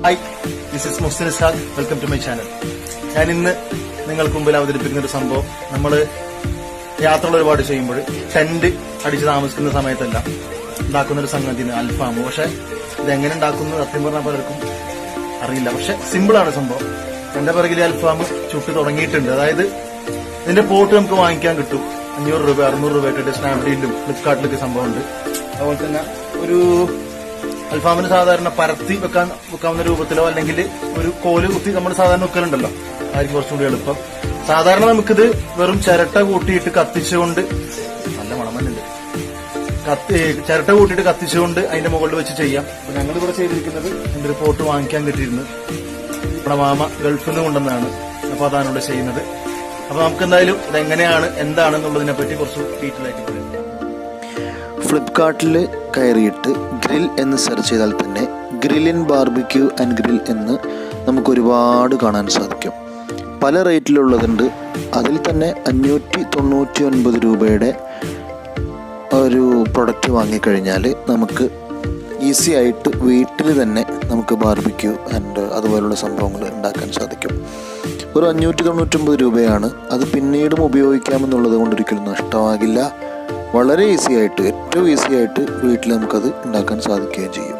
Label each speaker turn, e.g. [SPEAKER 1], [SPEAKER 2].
[SPEAKER 1] Hi, this is Muhsin Ishaq. Welcome to my channel. ഞാൻ ഇന്ന് നിങ്ങൾക്ക് മുമ്പിൽ അവതരിപ്പിക്കുന്ന ഒരു സംഭവം, നമ്മൾ യാത്രകൾ ഒരുപാട് ചെയ്യുമ്പോൾ ടെന്റ് അടിച്ച് താമസിക്കുന്ന സമയത്തെല്ലാം ഉണ്ടാക്കുന്ന ഒരു സംഗതിന് അൽഫാം. പക്ഷെ ഇതെങ്ങനെ ഉണ്ടാക്കുന്നത് സത്യം പറഞ്ഞാൽ പലർക്കും അറിയില്ല. പക്ഷെ സിമ്പിളാണ് സംഭവം. എന്റെ പിറകിൽ അൽഫാം ചുട്ട് തുടങ്ങിയിട്ടുണ്ട്. അതായത് ഇതിന്റെ പോട്ട് നമുക്ക് വാങ്ങിക്കാൻ കിട്ടും. 500 രൂപ 600 രൂപ ഇട്ടിട്ട് സ്നാപ്ഡീലിലും ഫ്ലിപ്കാർട്ടിലൊക്കെ സംഭവമുണ്ട്. അതുപോലെ തന്നെ ഒരു അൽഫാമിന് സാധാരണ പരത്തി വെക്കാവുന്ന രൂപത്തിലോ അല്ലെങ്കിൽ ഒരു കോല് കുത്തി നമ്മൾ സാധാരണ വെക്കലുണ്ടല്ലോ, ആയിരിക്കും കുറച്ചും കൂടി എളുപ്പം. സാധാരണ നമുക്കിത് വെറും ചിരട്ട കൂട്ടിയിട്ട് കത്തിച്ചുകൊണ്ട്, നല്ല മണമല്ലുണ്ട്, ചിരട്ട കൂട്ടിയിട്ട് കത്തിച്ചുകൊണ്ട് അതിന്റെ മുകളിൽ വെച്ച് ചെയ്യാം. അപ്പൊ ഞങ്ങൾ ഇവിടെ ചെയ്തിരിക്കുന്നത് എന്റെ ഒരു പോട്ട് വാങ്ങിക്കാൻ കിട്ടിയിരുന്നു. നമ്മുടെ മാമ ഗൾഫിൽ നിന്ന് കൊണ്ടുവന്നാണ്. അപ്പൊ അതാണ് ഇവിടെ ചെയ്യുന്നത്. അപ്പൊ നമുക്ക് എന്തായാലും ഇതെങ്ങനെയാണ് എന്താണെന്നുള്ളതിനെ പറ്റി കുറച്ച് ഡീറ്റെയിൽ ആയിട്ട് പറയാം.
[SPEAKER 2] ഫ്ലിപ്കാർട്ടിൽ കയറിയിട്ട് ഗ്രിൽ എന്ന് സെർച്ച് ചെയ്താൽ തന്നെ ഗ്രിൽ ബാർബിക്യൂ ആൻഡ് ഗ്രിൽ എന്ന് നമുക്ക് ഒരുപാട് കാണാൻ സാധിക്കും. പല റേറ്റിലുള്ളതുണ്ട്. അതിൽ തന്നെ 599 രൂപയുടെ ഒരു പ്രൊഡക്റ്റ് വാങ്ങിക്കഴിഞ്ഞാൽ നമുക്ക് ഈസി ആയിട്ട് വീട്ടിൽ തന്നെ നമുക്ക് ബാർബിക്യൂ ആൻഡ് അതുപോലുള്ള സംഭവങ്ങൾ ഉണ്ടാക്കാൻ സാധിക്കും. ഒരു 599 രൂപയാണ്. അത് പിന്നീടും ഉപയോഗിക്കാമെന്നുള്ളത് കൊണ്ടൊരിക്കലും നഷ്ടമാകില്ല. വളരെ ഈസി ആയിട്ട്, ഏറ്റവും ഈസി ആയിട്ട് വീട്ടിൽ നമുക്കത് ഉണ്ടാക്കാൻ സാധിക്കുകയും ചെയ്യും.